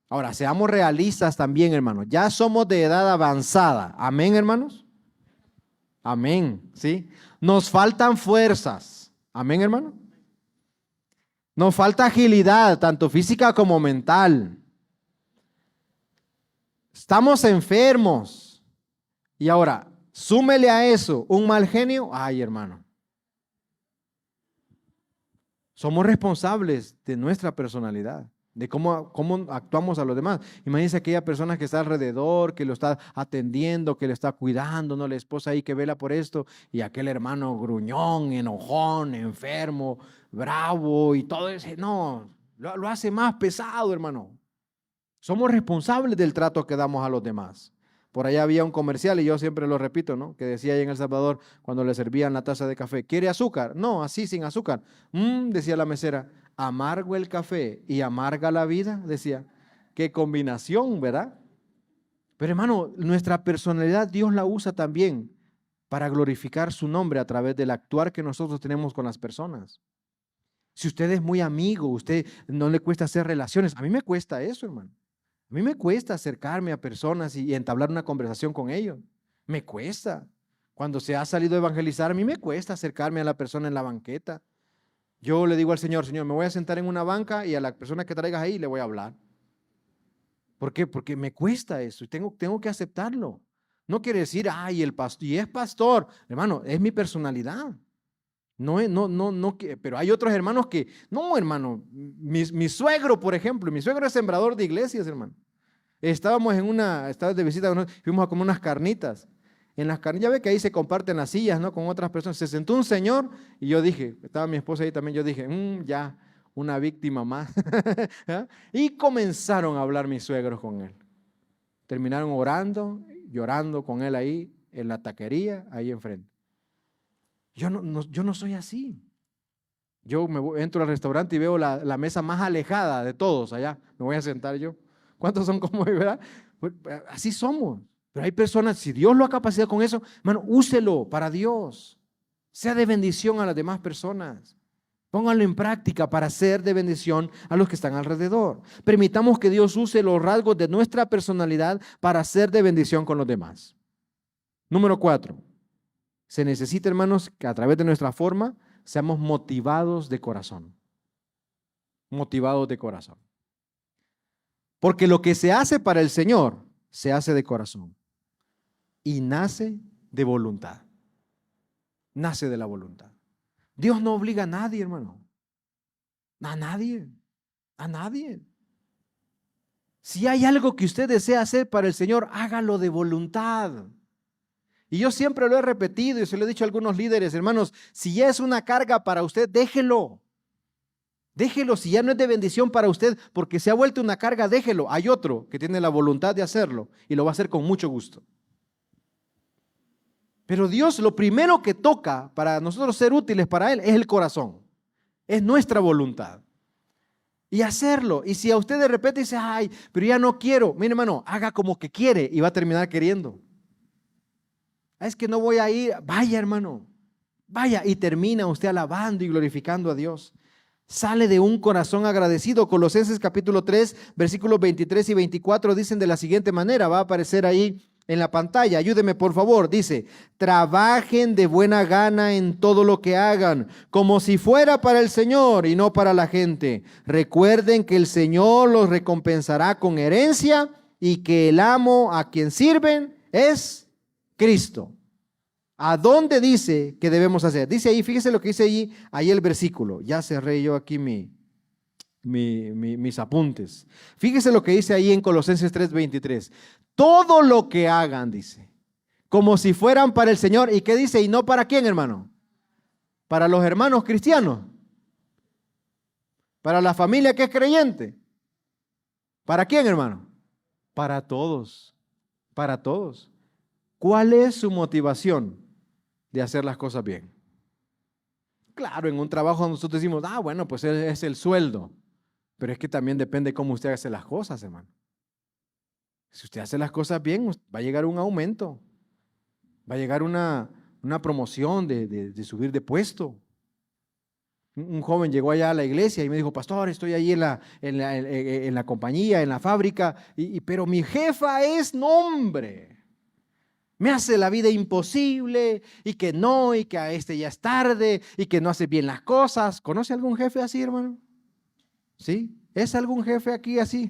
Ahora, seamos realistas también, hermanos. Ya somos de edad avanzada. Amén, hermanos. Amén, ¿sí? Nos faltan fuerzas. Amén, hermano. Nos falta agilidad, tanto física como mental. Estamos enfermos. Y ahora, súmele a eso un mal genio. Ay, hermano. Somos responsables de nuestra personalidad, de cómo actuamos a los demás. Imagínense aquella persona que está alrededor, que lo está atendiendo, que le está cuidando, ¿no? La esposa ahí que vela por esto, y aquel hermano gruñón, enojón, enfermo, bravo y todo eso. No, lo hace más pesado, hermano. Somos responsables del trato que damos a los demás. Por allá había un comercial, y yo siempre lo repito, ¿no? Que decía ahí en El Salvador, cuando le servían la taza de café, ¿quiere azúcar? No, así sin azúcar. Decía la mesera, amargo el café y amarga la vida, decía. Qué combinación, ¿verdad? Pero hermano, nuestra personalidad Dios la usa también para glorificar su nombre a través del actuar que nosotros tenemos con las personas. Si usted es muy amigo, usted no le cuesta hacer relaciones. A mí me cuesta eso, hermano. A mí me cuesta acercarme a personas y entablar una conversación con ellos. Me cuesta. Cuando se ha salido a evangelizar, a mí me cuesta acercarme a la persona en la banqueta. Yo le digo al Señor, Señor, me voy a sentar en una banca y a la persona que traigas ahí le voy a hablar. ¿Por qué? Porque me cuesta eso y tengo que aceptarlo. No quiere decir, ay, el pastor, y es pastor. Hermano, es mi personalidad. Pero hay otros hermanos que, no, hermano, mi suegro, por ejemplo, mi suegro es sembrador de iglesias, hermano. Estaba de visita, fuimos a comer unas carnitas. En las carnitas, ya ve que ahí se comparten las sillas, ¿no? Con otras personas. Se sentó un señor y yo dije, estaba mi esposa ahí también, yo dije, ya, una víctima más. ¿Ah? Y comenzaron a hablar mis suegros con él. Terminaron orando, llorando con él ahí, en la taquería, ahí enfrente. Yo no soy así. Yo entro al restaurante y veo la mesa más alejada de todos allá. Me voy a sentar yo. ¿Cuántos son como hoy, verdad? Pues, así somos. Pero hay personas, si Dios lo ha capacitado con eso, hermano, úselo para Dios. Sea de bendición a las demás personas. Pónganlo en práctica para ser de bendición a los que están alrededor. Permitamos que Dios use los rasgos de nuestra personalidad para ser de bendición con los demás. Número 4. Se necesita, hermanos, que a través de nuestra forma seamos motivados de corazón. Motivados de corazón. Porque lo que se hace para el Señor, se hace de corazón. Y nace de voluntad. Nace de la voluntad. Dios no obliga a nadie, hermano. A nadie. A nadie. Si hay algo que usted desea hacer para el Señor, hágalo de voluntad. Y yo siempre lo he repetido y se lo he dicho a algunos líderes, hermanos, si ya es una carga para usted, déjelo. Déjelo, si ya no es de bendición para usted, porque se ha vuelto una carga, déjelo. Hay otro que tiene la voluntad de hacerlo y lo va a hacer con mucho gusto. Pero Dios lo primero que toca para nosotros ser útiles para Él es el corazón. Es nuestra voluntad. Y hacerlo. Y si a usted de repente dice, ay, pero ya no quiero. Mire, hermano, haga como que quiere y va a terminar queriendo. Es que no voy a ir. Vaya, hermano. Vaya, y termina usted alabando y glorificando a Dios. Sale de un corazón agradecido. Colosenses capítulo 3, versículos 23 y 24 dicen de la siguiente manera. Va a aparecer ahí en la pantalla. Ayúdeme, por favor. Dice, trabajen de buena gana en todo lo que hagan, como si fuera para el Señor y no para la gente. Recuerden que el Señor los recompensará con herencia y que el amo a quien sirven es Cristo. ¿A dónde dice que debemos hacer? Dice ahí, fíjese lo que dice ahí el versículo. Ya cerré yo aquí mis apuntes. Fíjese lo que dice ahí en Colosenses 3:23. Todo lo que hagan, dice, como si fueran para el Señor. ¿Y qué dice? ¿Y no para quién, hermano? Para los hermanos cristianos. Para la familia que es creyente. ¿Para quién, hermano? Para todos. Para todos. ¿Cuál es su motivación de hacer las cosas bien? Claro, en un trabajo nosotros decimos, bueno, pues es el sueldo. Pero es que también depende cómo usted hace las cosas, hermano. Si usted hace las cosas bien, va a llegar un aumento. Va a llegar una promoción de subir de puesto. Un joven llegó allá a la iglesia y me dijo, pastor, estoy ahí en la compañía, en la fábrica, pero mi jefa es nombre. Me hace la vida imposible y que no, y que a este ya es tarde y que no hace bien las cosas. ¿Conoce algún jefe así, hermano? ¿Sí? ¿Es algún jefe aquí así?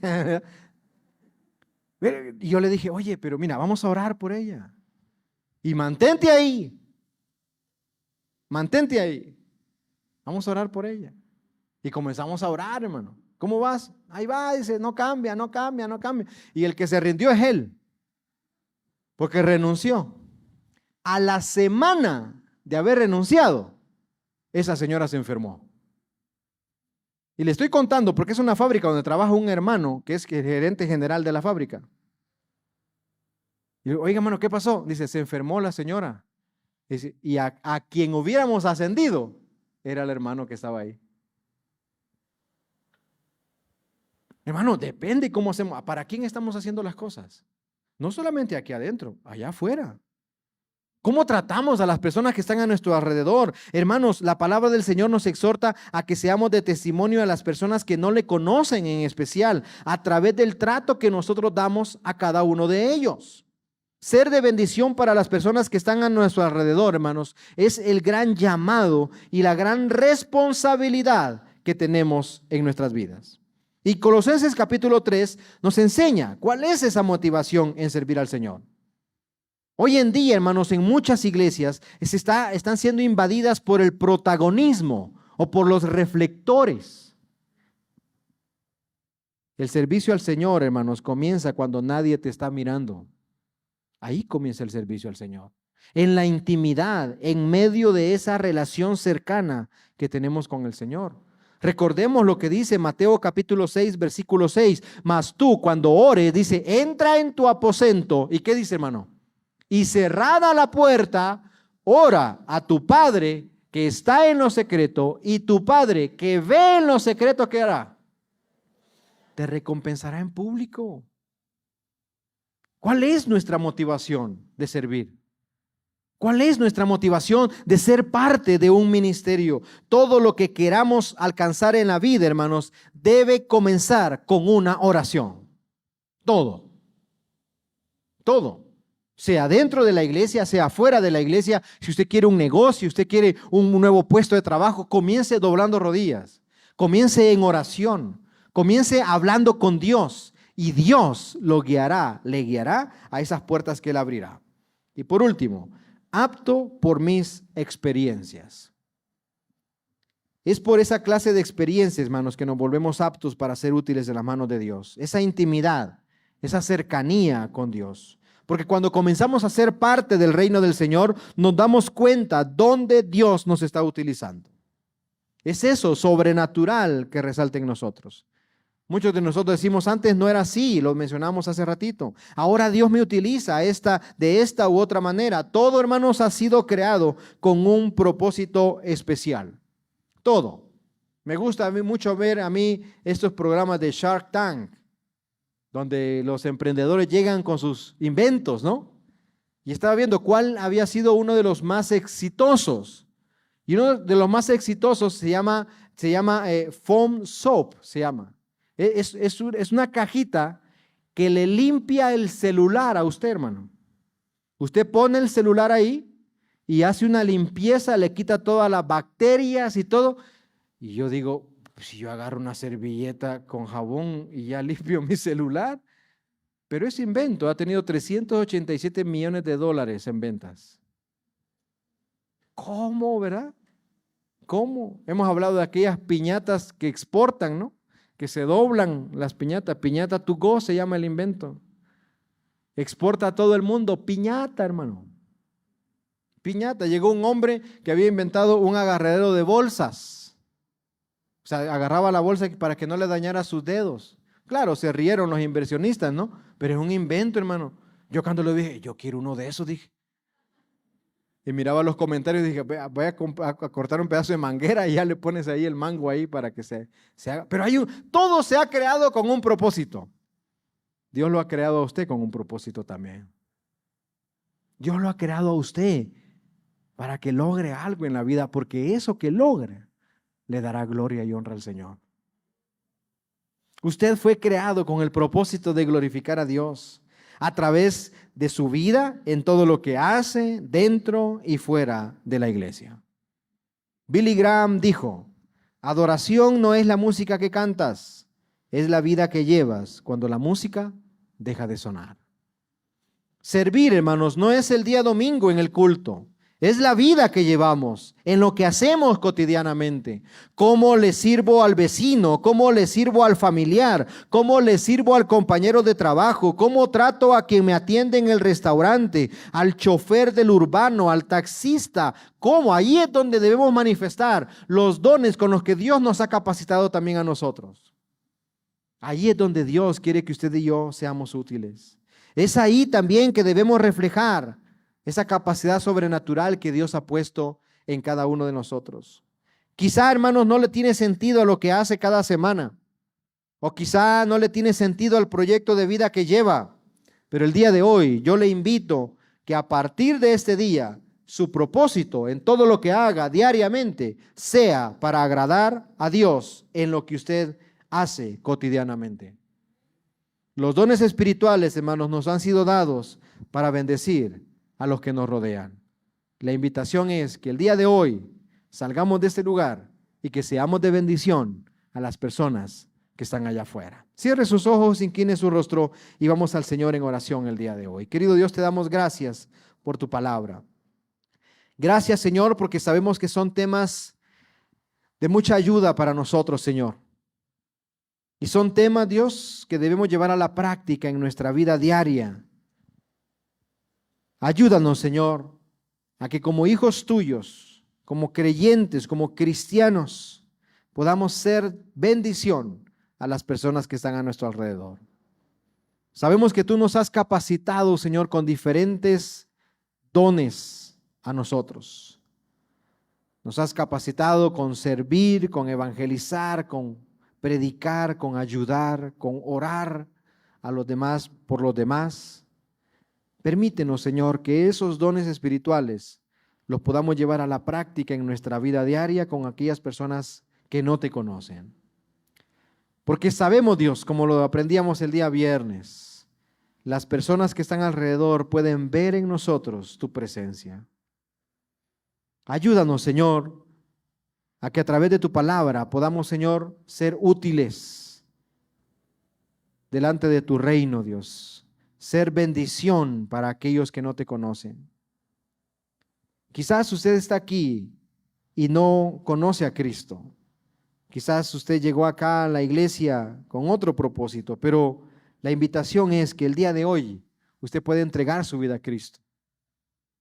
Y yo le dije, oye, pero mira, vamos a orar por ella. Y mantente ahí. Mantente ahí. Vamos a orar por ella. Y comenzamos a orar, hermano. ¿Cómo vas? Ahí va, dice, no cambia, no cambia, no cambia. Y el que se rindió es él. Porque renunció. A la semana de haber renunciado, esa señora se enfermó. Y le estoy contando porque es una fábrica donde trabaja un hermano que es el gerente general de la fábrica. Y digo, oiga, hermano, ¿qué pasó? Dice, se enfermó la señora. Dice, y a quien hubiéramos ascendido era el hermano que estaba ahí. Hermano, depende cómo hacemos. ¿Para quién estamos haciendo las cosas? No solamente aquí adentro, allá afuera. ¿Cómo tratamos a las personas que están a nuestro alrededor? Hermanos, la palabra del Señor nos exhorta a que seamos de testimonio a las personas que no le conocen en especial, a través del trato que nosotros damos a cada uno de ellos. Ser de bendición para las personas que están a nuestro alrededor, hermanos, es el gran llamado y la gran responsabilidad que tenemos en nuestras vidas. Y Colosenses capítulo 3 nos enseña cuál es esa motivación en servir al Señor. Hoy en día, hermanos, en muchas iglesias están siendo invadidas por el protagonismo o por los reflectores. El servicio al Señor, hermanos, comienza cuando nadie te está mirando. Ahí comienza el servicio al Señor. En la intimidad, en medio de esa relación cercana que tenemos con el Señor. Recordemos lo que dice Mateo capítulo 6, versículo 6. Mas tú, cuando ores, dice, entra en tu aposento. ¿Y qué dice, hermano? Y cerrada la puerta, ora a tu Padre que está en lo secreto, y tu Padre que ve en lo secreto, ¿qué hará? Te recompensará en público. ¿Cuál es nuestra motivación de servir? ¿Cuál es nuestra motivación de ser parte de un ministerio? Todo lo que queramos alcanzar en la vida, hermanos, debe comenzar con una oración. Todo. Todo. Sea dentro de la iglesia, sea fuera de la iglesia. Si usted quiere un negocio, usted quiere un nuevo puesto de trabajo, comience doblando rodillas. Comience en oración. Comience hablando con Dios. Y Dios lo guiará, le guiará a esas puertas que Él abrirá. Y por último, apto por mis experiencias. Es por esa clase de experiencias, hermanos, que nos volvemos aptos para ser útiles de las manos de Dios. Esa intimidad, esa cercanía con Dios. Porque cuando comenzamos a ser parte del reino del Señor, nos damos cuenta dónde Dios nos está utilizando. Es eso sobrenatural que resalta en nosotros. Muchos de nosotros decimos, antes no era así, lo mencionamos hace ratito. Ahora Dios me utiliza de esta u otra manera. Todo, hermanos, ha sido creado con un propósito especial. Todo. Me gusta a mí mucho ver estos programas de Shark Tank, donde los emprendedores llegan con sus inventos, ¿no? Y estaba viendo cuál había sido uno de los más exitosos. Y uno de los más exitosos se llama Foam Soap, se llama. Es una cajita que le limpia el celular a usted, hermano. Usted pone el celular ahí y hace una limpieza, le quita todas las bacterias y todo. Y yo digo, pues si yo agarro una servilleta con jabón y ya limpio mi celular. Pero ese invento ha tenido 387 millones de dólares en ventas. ¿Cómo, verdad? ¿Cómo? Hemos hablado de aquellas piñatas que exportan, ¿no? Que se doblan las piñatas. Piñata to go se llama el invento. Exporta a todo el mundo. Piñata, hermano. Piñata. Llegó un hombre que había inventado un agarradero de bolsas. O sea, agarraba la bolsa para que no le dañara sus dedos. Claro, se rieron los inversionistas, ¿no? Pero es un invento, hermano. Yo cuando lo dije, yo quiero uno de esos, dije. Y miraba los comentarios y dije, voy a cortar un pedazo de manguera y ya le pones ahí el mango ahí para que se haga. Pero todo se ha creado con un propósito. Dios lo ha creado a usted con un propósito también. Dios lo ha creado a usted para que logre algo en la vida, porque eso que logre le dará gloria y honra al Señor. Usted fue creado con el propósito de glorificar a Dios a través de su vida en todo lo que hace dentro y fuera de la iglesia. Billy Graham dijo, adoración no es la música que cantas, es la vida que llevas cuando la música deja de sonar. Servir, hermanos, no es el día domingo en el culto. Es la vida que llevamos, en lo que hacemos cotidianamente. ¿Cómo le sirvo al vecino? ¿Cómo le sirvo al familiar? ¿Cómo le sirvo al compañero de trabajo? ¿Cómo trato a quien me atiende en el restaurante? ¿Al chofer del urbano? ¿Al taxista? ¿Cómo? Ahí es donde debemos manifestar los dones con los que Dios nos ha capacitado también a nosotros. Ahí es donde Dios quiere que usted y yo seamos útiles. Es ahí también que debemos reflejar esa capacidad sobrenatural que Dios ha puesto en cada uno de nosotros. Quizá, hermanos, no le tiene sentido a lo que hace cada semana. O quizá no le tiene sentido al proyecto de vida que lleva. Pero el día de hoy yo le invito que a partir de este día, su propósito en todo lo que haga diariamente sea para agradar a Dios en lo que usted hace cotidianamente. Los dones espirituales, hermanos, nos han sido dados para bendecir a los que nos rodean. La invitación es que el día de hoy salgamos de este lugar y que seamos de bendición a las personas que están allá afuera. Cierre sus ojos, incline su rostro y vamos al Señor en oración el día de hoy. Querido Dios, te damos gracias por tu palabra. Gracias, Señor, porque sabemos que son temas de mucha ayuda para nosotros, Señor. Y son temas, Dios, que debemos llevar a la práctica en nuestra vida diaria. Ayúdanos, Señor, a que como hijos tuyos, como creyentes, como cristianos, podamos ser bendición a las personas que están a nuestro alrededor. Sabemos que tú nos has capacitado, Señor, con diferentes dones a nosotros. Nos has capacitado con servir, con evangelizar, con predicar, con ayudar, con orar a los demás por los demás. Permítenos, Señor, que esos dones espirituales los podamos llevar a la práctica en nuestra vida diaria con aquellas personas que no te conocen. Porque sabemos, Dios, como lo aprendíamos el día viernes, las personas que están alrededor pueden ver en nosotros tu presencia. Ayúdanos, Señor, a que a través de tu palabra podamos, Señor, ser útiles delante de tu reino, Dios. Ser bendición para aquellos que no te conocen. Quizás usted está aquí y no conoce a Cristo. Quizás usted llegó acá a la iglesia con otro propósito, pero la invitación es que el día de hoy usted puede entregar su vida a Cristo.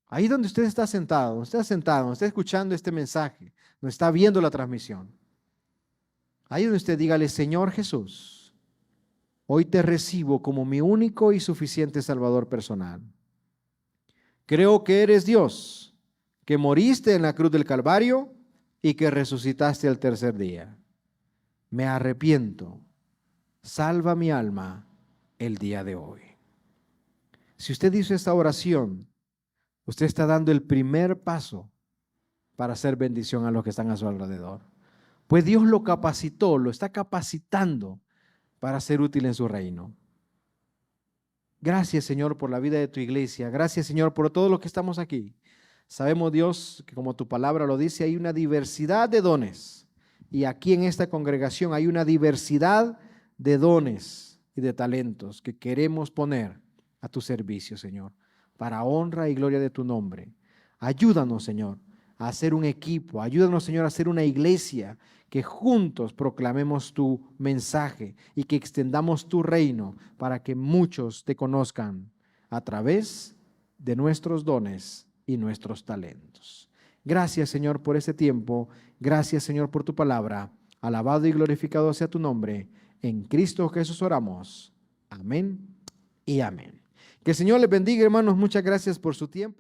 Ahí donde usted está sentado, está escuchando este mensaje, no está viendo la transmisión. Ahí donde usted dígale: Señor Jesús, hoy te recibo como mi único y suficiente Salvador personal. Creo que eres Dios, que moriste en la cruz del Calvario y que resucitaste al tercer día. Me arrepiento. Salva mi alma el día de hoy. Si usted hizo esta oración, usted está dando el primer paso para hacer bendición a los que están a su alrededor. Pues Dios lo capacitó, lo está capacitando para ser útil en su reino. Gracias, Señor, por la vida de tu iglesia. Gracias, Señor, por todo lo que estamos aquí. Sabemos, Dios, que como tu palabra lo dice, hay una diversidad de dones. Y aquí en esta congregación hay una diversidad de dones y de talentos que queremos poner a tu servicio, Señor, para honra y gloria de tu nombre. Ayúdanos, Señor, a hacer un equipo. Ayúdanos, Señor, a hacer una iglesia que juntos proclamemos tu mensaje y que extendamos tu reino para que muchos te conozcan a través de nuestros dones y nuestros talentos. Gracias, Señor, por este tiempo. Gracias, Señor, por tu palabra. Alabado y glorificado sea tu nombre. En Cristo Jesús oramos. Amén y amén. Que el Señor les bendiga, hermanos. Muchas gracias por su tiempo.